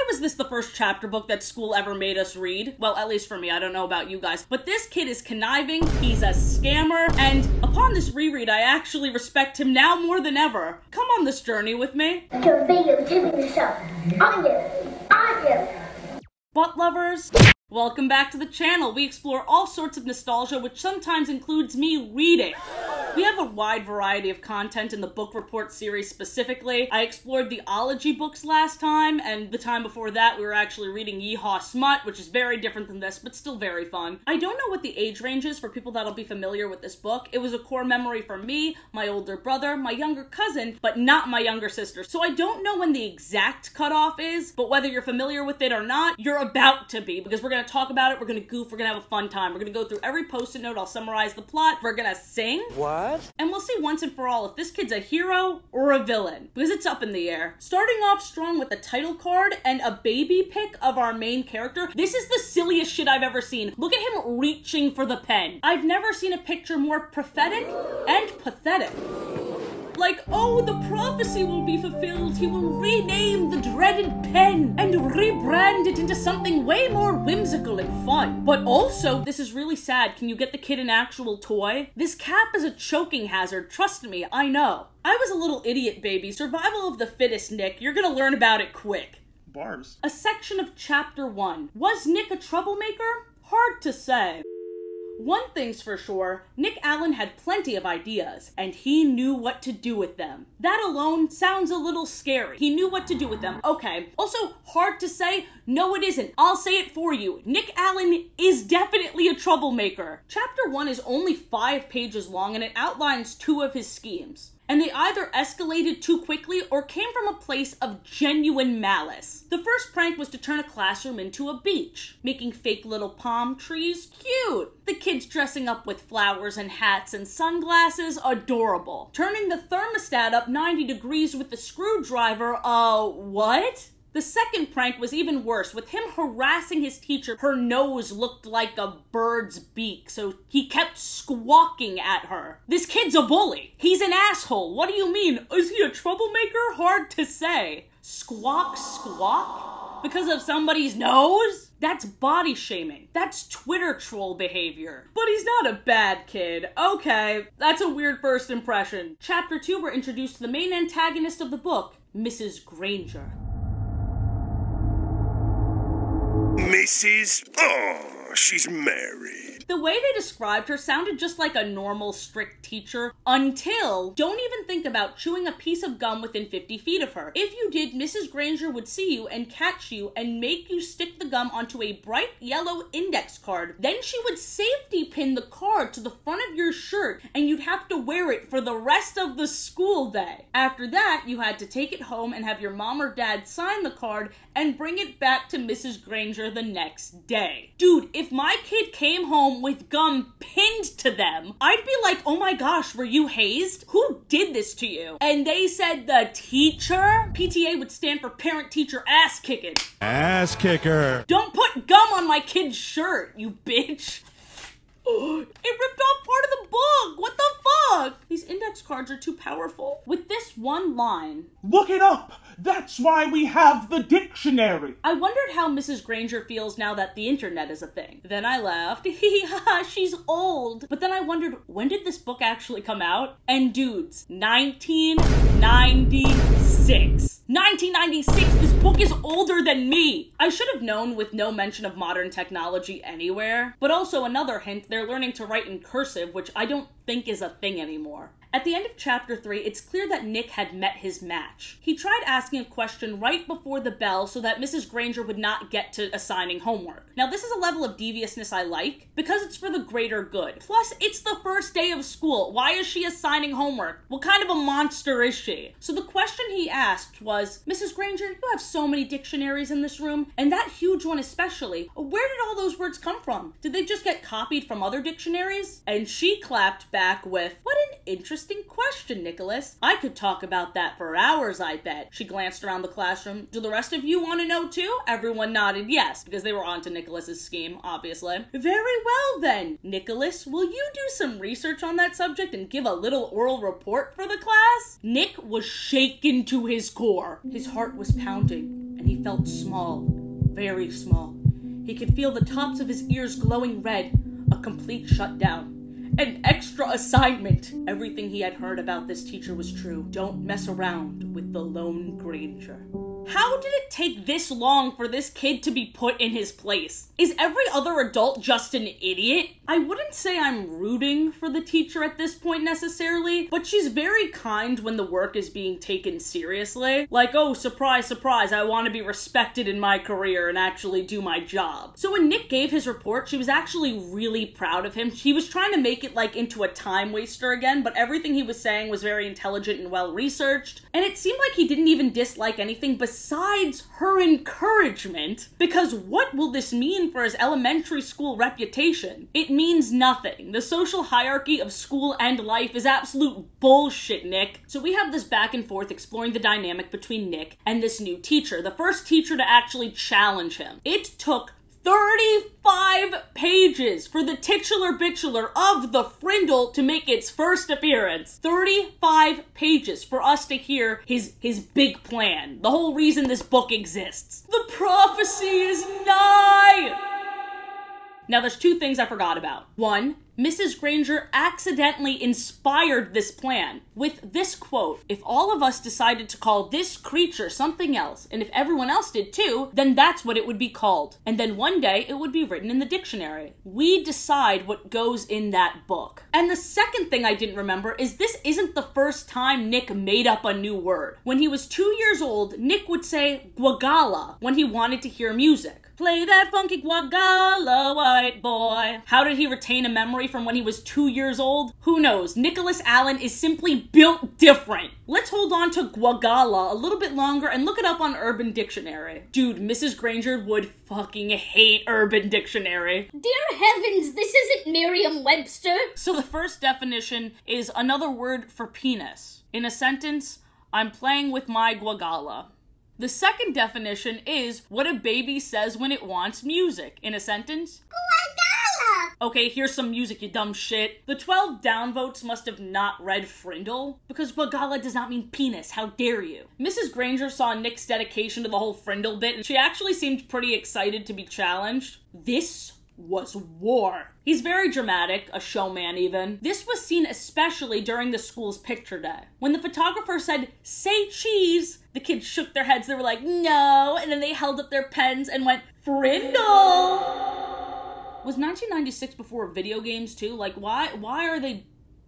was this the first chapter book that school ever made us read? Well, at least for me, I don't know about you guys. But this kid is conniving, he's a scammer, and upon this reread, I actually respect him now more than ever. Come on this journey with me. Butt lovers, welcome back to the channel. We explore all sorts of nostalgia, which sometimes includes me reading. We have a wide variety of content in the book report series specifically. I explored the ology books last time, and the time before that we were actually reading Yeehaw Smut, which is very different than this, but still very fun. I don't know what the age range is for people that'll be familiar with this book. It was a core memory for me, my older brother, my younger cousin, but not my younger sister. So I don't know when the exact cutoff is, but whether you're familiar with it or not, you're about to be, because we're gonna talk about it, we're gonna goof, we're gonna have a fun time. We're gonna go through every post-it note, I'll summarize the plot, we're gonna sing. What? And we'll see once and for all if this kid's a hero or a villain, because it's up in the air. Starting off strong with the title card and a baby pic of our main character. This is the silliest shit I've ever seen. Look at him reaching for the pen. I've never seen a picture more prophetic and pathetic. Like, oh, the prophecy will be fulfilled. He will rename the dreaded pen and rebrand it into something way more whimsical and fun. But also, this is really sad. Can you get the kid an actual toy? This cap is a choking hazard. Trust me, I know. I was a little idiot, baby. Survival of the fittest, Nick. You're gonna learn about it quick. Bars. A section of chapter 1. Was Nick a troublemaker? Hard to say. One thing's for sure, Nick Allen had plenty of ideas, and he knew what to do with them. That alone sounds a little scary. He knew what to do with them. Okay. Also, hard to say? No, it isn't. I'll say it for you. Nick Allen is definitely a troublemaker. Chapter 1 is only 5 pages long, and it outlines 2 of his schemes. And they either escalated too quickly or came from a place of genuine malice. The first prank was to turn a classroom into a beach, making fake little palm trees cute. The kids dressing up with flowers and hats and sunglasses, adorable. Turning the thermostat up 90 degrees with the screwdriver, what? The second prank was even worse, with him harassing his teacher. Her nose looked like a bird's beak, so he kept squawking at her. This kid's a bully. He's an asshole. What do you mean? Is he a troublemaker? Hard to say. Squawk, squawk? Because of somebody's nose? That's body shaming. That's Twitter troll behavior. But he's not a bad kid. Okay, that's a weird first impression. Chapter 2, we're introduced to the main antagonist of the book, Mrs. Granger. Mrs. Oh, she's married. The way they described her sounded just like a normal, strict teacher until don't even think about chewing a piece of gum within 50 feet of her. If you did, Mrs. Granger would see you and catch you and make you stick the gum onto a bright yellow index card. Then she would safety pin the card to the front of your shirt and you'd have to wear it for the rest of the school day. After that, you had to take it home and have your mom or dad sign the card and bring it back to Mrs. Granger the next day. Dude, if my kid came home with gum pinned to them, I'd be like, oh my gosh, were you hazed? Who did this to you? And they said the teacher? PTA would stand for parent teacher ass kicking. Ass kicker. Don't put gum on my kid's shirt, you bitch. It ripped off part of the book. What the fuck? These index cards are too powerful. With this one line, look it up. That's why we have the dictionary. I wondered how Mrs. Granger feels now that the internet is a thing. Then I laughed. Hee ha, she's old. But then I wondered, when did this book actually come out? And dudes, 1996. 1996, this book is older than me. I should have known with no mention of modern technology anywhere. But also another hint, they're learning to write in cursive, which I don't think is a thing anymore. At the end of chapter 3, it's clear that Nick had met his match. He tried asking a question right before the bell so that Mrs. Granger would not get to assigning homework. Now, this is a level of deviousness I like, because it's for the greater good. Plus, it's the first day of school. Why is she assigning homework? What kind of a monster is she? So the question he asked was, Mrs. Granger, you have so many dictionaries in this room, and that huge one especially. Where did all those words come from? Did they just get copied from other dictionaries? And she clapped back with, what an interesting question, Nicholas. I could talk about that for hours, I bet. She glanced around the classroom. Do the rest of you want to know too? Everyone nodded yes, because they were on to Nicholas's scheme, obviously. Very well then. Nicholas, will you do some research on that subject and give a little oral report for the class? Nick was shaken to his core. His heart was pounding. and he felt small, very small. He could feel the tops of his ears glowing red, a complete shutdown. An extra assignment. Everything he had heard about this teacher was true. Don't mess around with the Lone Granger. How did it take this long for this kid to be put in his place? Is every other adult just an idiot? I wouldn't say I'm rooting for the teacher at this point necessarily, but she's very kind when the work is being taken seriously. Like, oh, surprise, surprise, I want to be respected in my career and actually do my job. So when Nick gave his report, she was actually really proud of him. He was trying to make it like into a time waster again, but everything he was saying was very intelligent and well researched. And it seemed like he didn't even dislike anything besides her encouragement, because what will this mean for his elementary school reputation? It means nothing. The social hierarchy of school and life is absolute bullshit, Nick. So we have this back and forth exploring the dynamic between Nick and this new teacher, the first teacher to actually challenge him. It took 35 pages for the titular bitular of the Frindle to make its first appearance. 35 pages for us to hear his big plan. The whole reason this book exists. The prophecy is nigh! Now there's two things I forgot about. One, Mrs. Granger accidentally inspired this plan with this quote: "If all of us decided to call this creature something else, and if everyone else did too, then that's what it would be called. And then one day it would be written in the dictionary. We decide what goes in that book." And the second thing I didn't remember is this isn't the first time Nick made up a new word. When he was 2 years old, Nick would say guagala when he wanted to hear music. Play that funky guagala, white boy. How did he retain a memory from when he was 2 years old? Who knows? Nicholas Allen is simply built different. Let's hold on to guagala a little bit longer and look it up on Urban Dictionary. Dude, Mrs. Granger would fucking hate Urban Dictionary. Dear heavens, this isn't Merriam-Webster. So the first definition is another word for penis. In a sentence, I'm playing with my guagala. The second definition is what a baby says when it wants music. In a sentence, Guagala! Okay, here's some music, you dumb shit. The 12 downvotes must have not read Frindle, because guagala does not mean penis, how dare you. Mrs. Granger saw Nick's dedication to the whole Frindle bit, and she actually seemed pretty excited to be challenged. This was war. He's very dramatic, a showman even. This was seen especially during the school's picture day. When the photographer said, "Say cheese," the kids shook their heads, they were like, "No," and then they held up their pens and went, "Frindle!" Was 1996 before video games too? Like, why are they...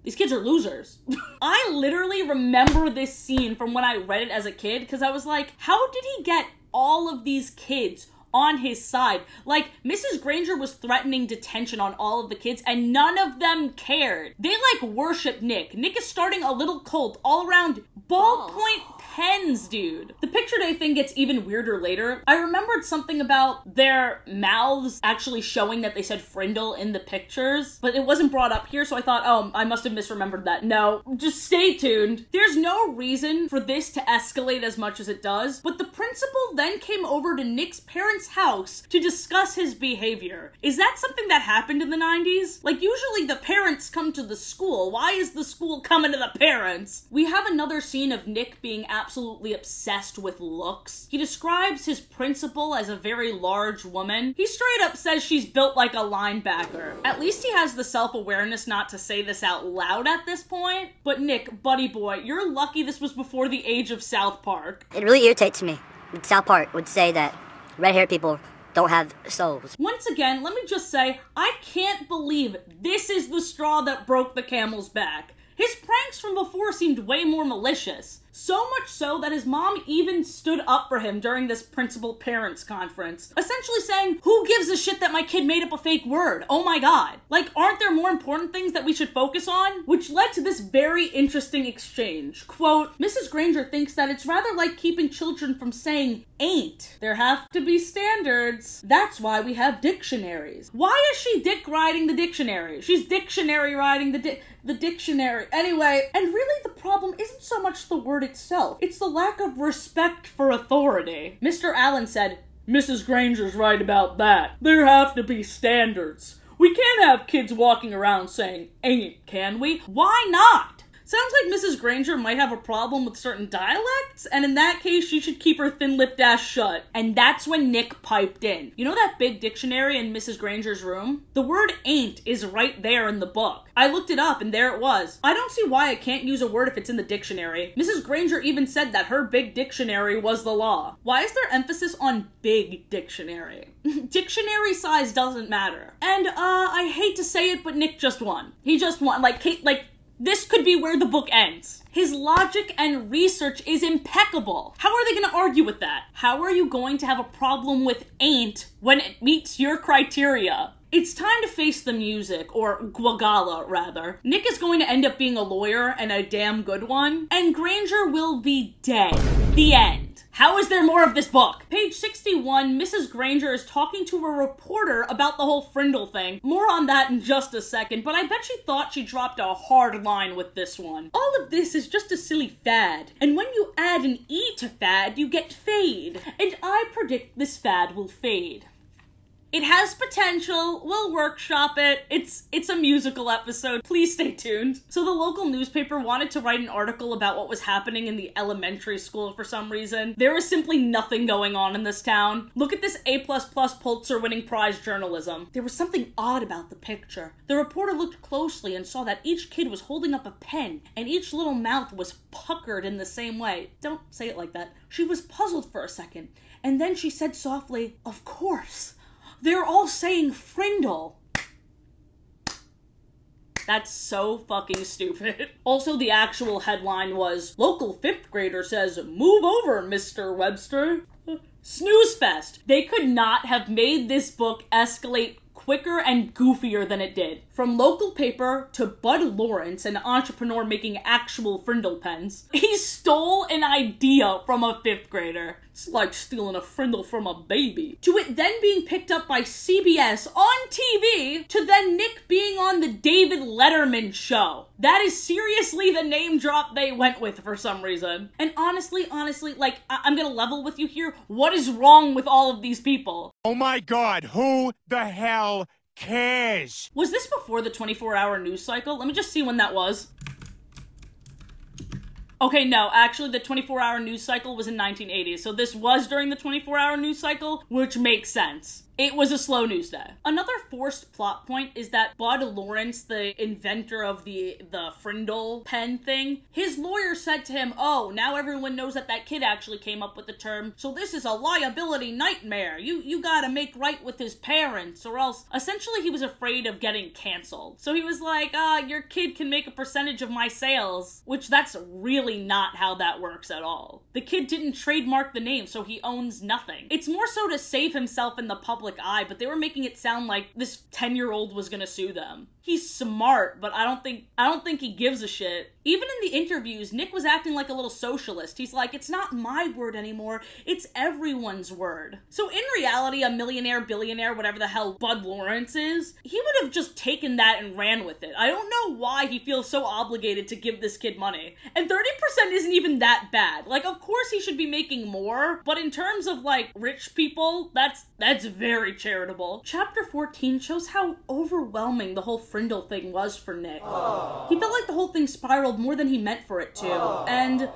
These kids are losers. I literally remember this scene from when I read it as a kid, because I was like, how did he get all of these kids on his side? Like, Mrs. Granger was threatening detention on all of the kids, and none of them cared. They, like, worship Nick. Nick is starting a little cult all around ballpoint pens, dude. The picture day thing gets even weirder later. I remembered something about their mouths actually showing that they said Frindle in the pictures, but it wasn't brought up here, so I thought, oh, I must have misremembered that. No, just stay tuned. There's no reason for this to escalate as much as it does, but the principal then came over to Nick's parents' house to discuss his behavior. Is that something that happened in the 90s? Like, usually the parents come to the school. Why is the school coming to the parents? We have another scene of Nick being absolutely obsessed with looks. He describes his principal as a very large woman. He straight up says she's built like a linebacker. At least he has the self-awareness not to say this out loud at this point. But Nick, buddy boy, you're lucky this was before the age of South Park. It really irritates me. South Park would say that red-haired people don't have souls. Once again, let me just say, I can't believe this is the straw that broke the camel's back. His pranks from before seemed way more malicious. So much so that his mom even stood up for him during this principal-parents conference, essentially saying, who gives a shit that my kid made up a fake word? Oh my god. Like, aren't there more important things that we should focus on? Which led to this very interesting exchange. Quote, Mrs. Granger thinks that it's rather like keeping children from saying ain't. There have to be standards. That's why we have dictionaries. Why is she dick riding the dictionary? She's dictionary riding the dictionary. Anyway, and really the problem isn't so much the word itself. It's the lack of respect for authority. Mr. Allen said, Mrs. Granger's right about that. There have to be standards. We can't have kids walking around saying ain't, can we? Why not? Sounds like Mrs. Granger might have a problem with certain dialects, and in that case, she should keep her thin-lipped ass shut. And that's when Nick piped in. You know that big dictionary in Mrs. Granger's room? The word ain't is right there in the book. I looked it up, and there it was. I don't see why I can't use a word if it's in the dictionary. Mrs. Granger even said that her big dictionary was the law. Why is there emphasis on big dictionary? Dictionary size doesn't matter. And, I hate to say it, but Nick just won. He just won. This could be where the book ends. His logic and research is impeccable. How are they going to argue with that? How are you going to have a problem with ain't when it meets your criteria? It's time to face the music, or Guagala, rather. Nick is going to end up being a lawyer, and a damn good one, and Granger will be dead. The end. How is there more of this book? Page 61, Mrs. Granger is talking to a reporter about the whole Frindle thing. More on that in just a second, but I bet she thought she dropped a hard line with this one. All of this is just a silly fad, and when you add an E to fad, you get fade. And I predict this fad will fade. It has potential, we'll workshop it, it's a musical episode, please stay tuned. So the local newspaper wanted to write an article about what was happening in the elementary school for some reason. There was simply nothing going on in this town. Look at this A++ Pulitzer winning prize journalism. There was something odd about the picture. The reporter looked closely and saw that each kid was holding up a pen, and each little mouth was puckered in the same way. Don't say it like that. She was puzzled for a second, and then she said softly, "Of course. They're all saying Frindle." That's so fucking stupid. Also, the actual headline was, "Local 5th grader says, 'Move over, Mr. Webster.'" Snooze fest. They could not have made this book escalate quicker and goofier than it did. From local paper to Bud Lawrence, an entrepreneur making actual Frindle pens. He stole an idea from a 5th grader. It's like stealing a Frindle from a baby. To it then being picked up by CBS on TV, to then Nick being on the David Letterman show. That is seriously the name drop they went with for some reason. And honestly, like, I'm gonna level with you here. What is wrong with all of these people? Oh my God, who the hell cares? Was this before the 24-hour news cycle? Let me just see when that was. Okay, no, actually the 24-hour news cycle was in 1980, so this was during the 24-hour news cycle, which makes sense. It was a slow news day. Another forced plot point is that Bud Lawrence, the inventor of the Frindle pen thing, his lawyer said to him, "Oh, now everyone knows that kid actually came up with the term, so this is a liability nightmare. You gotta make right with his parents, or else..." Essentially, he was afraid of getting canceled. So he was like, your kid can make a percentage of my sales, which that's really not how that works at all. The kid didn't trademark the name, so he owns nothing. It's more so to save himself in the public eye, but they were making it sound like this 10-year-old was gonna sue them. He's smart, but I don't think he gives a shit. Even in the interviews, Nick was acting like a little socialist. He's like, "It's not my word anymore, it's everyone's word." So in reality, a millionaire, billionaire, whatever the hell Bud Lawrence is, he would have just taken that and ran with it. I don't know why he feels so obligated to give this kid money. And 30% isn't even that bad. Like, of course he should be making more, but in terms of, like, rich people, that's very charitable. Chapter 14 shows how overwhelming the whole Frindle thing was for Nick. Aww. He felt like the whole thing spiraled more than he meant for it to. Aww. And,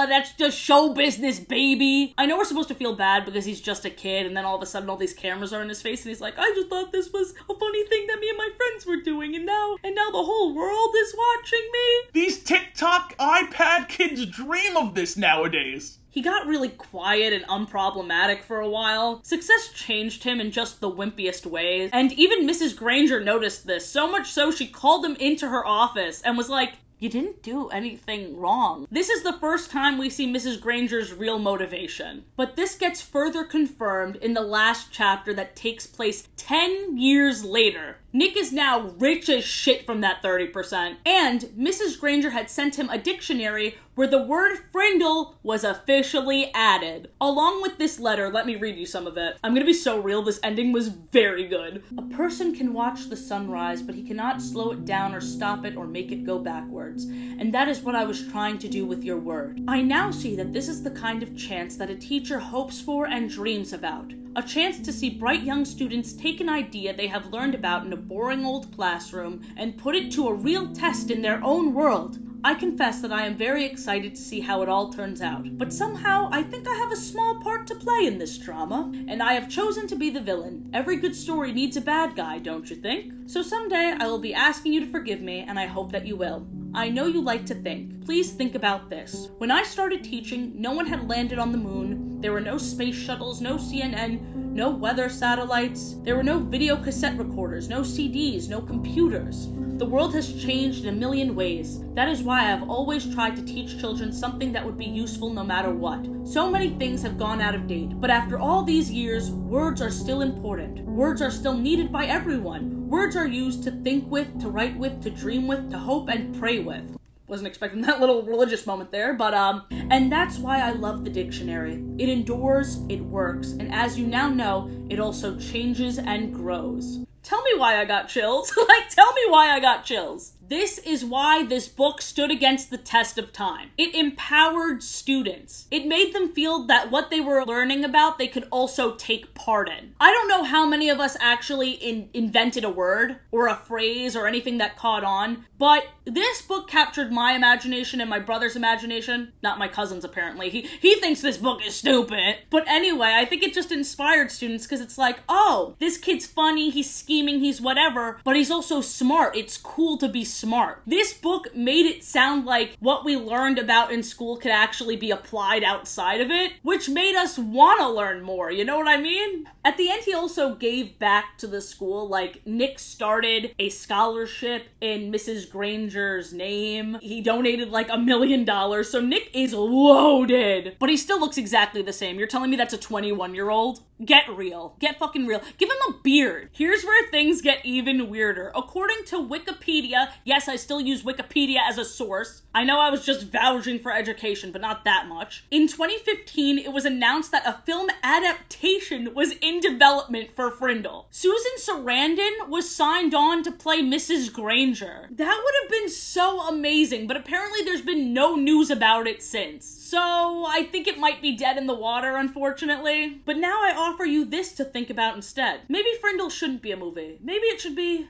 that's just show business, baby. I know we're supposed to feel bad because he's just a kid, and then all of a sudden all these cameras are in his face, and he's like, "I just thought this was a funny thing that me and my friends were doing, and now the whole world is watching me." These TikTok, iPad kids dream of this nowadays. He got really quiet and unproblematic for a while. Success changed him in just the wimpiest ways, and even Mrs. Granger noticed this, so much so she called him into her office and was like, "You didn't do anything wrong." This is the first time we see Mrs. Granger's real motivation. But this gets further confirmed in the last chapter that takes place 10 years later. Nick is now rich as shit from that 30%, and Mrs. Granger had sent him a dictionary where the word Frindle was officially added. Along with this letter, let me read you some of it. I'm gonna be so real, this ending was very good. "A person can watch the sunrise, but he cannot slow it down or stop it or make it go backwards. And that is what I was trying to do with your word. I now see that this is the kind of chance that a teacher hopes for and dreams about. A chance to see bright young students take an idea they have learned about in a boring old classroom and put it to a real test in their own world. I confess that I am very excited to see how it all turns out, but somehow I think I have a small part to play in this drama, and I have chosen to be the villain. Every good story needs a bad guy, don't you think? So someday I will be asking you to forgive me, and I hope that you will. I know you like to think. Please think about this. When I started teaching, no one had landed on the moon. There were no space shuttles, no CNN, no weather satellites. There were no video cassette recorders, no CDs, no computers. The world has changed in a million ways. That is why I have always tried to teach children something that would be useful no matter what. So many things have gone out of date, but after all these years, words are still important. Words are still needed by everyone. Words are used to think with, to write with, to dream with, to hope and pray with. Wasn't expecting that little religious moment there, but and that's why I love the dictionary. It endures, it works, and as you now know, it also changes and grows. Tell me why I got chills. Tell me why I got chills. This is why this book stood against the test of time. It empowered students. It made them feel that what they were learning about, they could also take part in. I don't know how many of us actually invented a word or a phrase or anything that caught on, but this book captured my imagination and my brother's imagination. Not my cousin's, apparently. He thinks this book is stupid. But anyway, I think it just inspired students because it's like, oh, this kid's funny, he's scheming, he's whatever, but he's also smart. It's cool to be smart. This book made it sound like what we learned about in school could actually be applied outside of it, which made us want to learn more, you know what I mean? At the end, he also gave back to the school. Like, Nick started a scholarship in Mrs. Granger's name. He donated like $1 million, so Nick is loaded. But he still looks exactly the same. You're telling me that's a 21-year-old? Get real. Get fucking real. Give him a beard. Here's where things get even weirder. According to Wikipedia, yes, I still use Wikipedia as a source. I know I was just vouching for education, but not that much. In 2015, it was announced that a film adaptation was in development for Frindle. Susan Sarandon was signed on to play Mrs. Granger. That would have been so amazing, but apparently there's been no news about it since. So I think it might be dead in the water, unfortunately. But now I offer you this to think about instead. Maybe Frindle shouldn't be a movie. Maybe it should be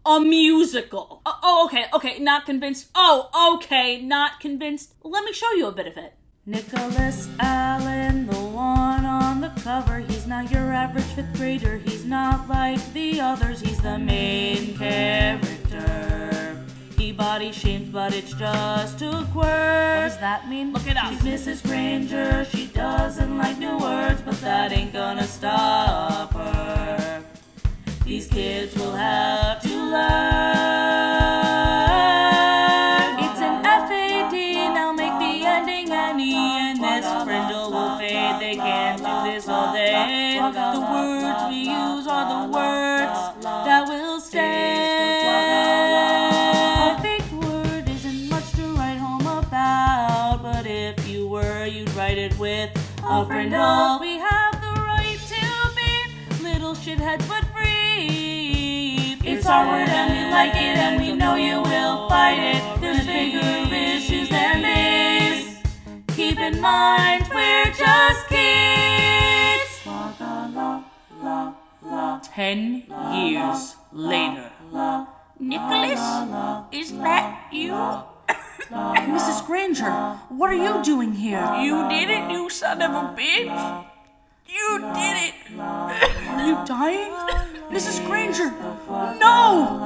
a musical. Okay, not convinced. Okay, not convinced. Let me show you a bit of it. Nicholas Allen, the one on the cover. He's not your average 5th grader. He's not like the others. He's the main character. He body shames, but it's just a quirk. What does that mean? Look it up. She's Mrs. Granger. She doesn't like new words, but that ain't gonna stop her. These kids will have to learn. It's an FAD, now make the ending an ENS. Frindle will fade, they can't do this all day. The words we use are the words that will stay. A fake word isn't much to write home about, but if you were, you'd write it with a Frindle. We have the right to be little shitheads, but free. It's our word and we like it and we know you will fight it. There's bigger issues than these. Keep in mind, we're just kids. 10 years later. Nicholas, is that you? Mrs. Granger, what are you doing here? You did it, you son of a bitch. You did it. Are you dying? Mrs. Granger, no!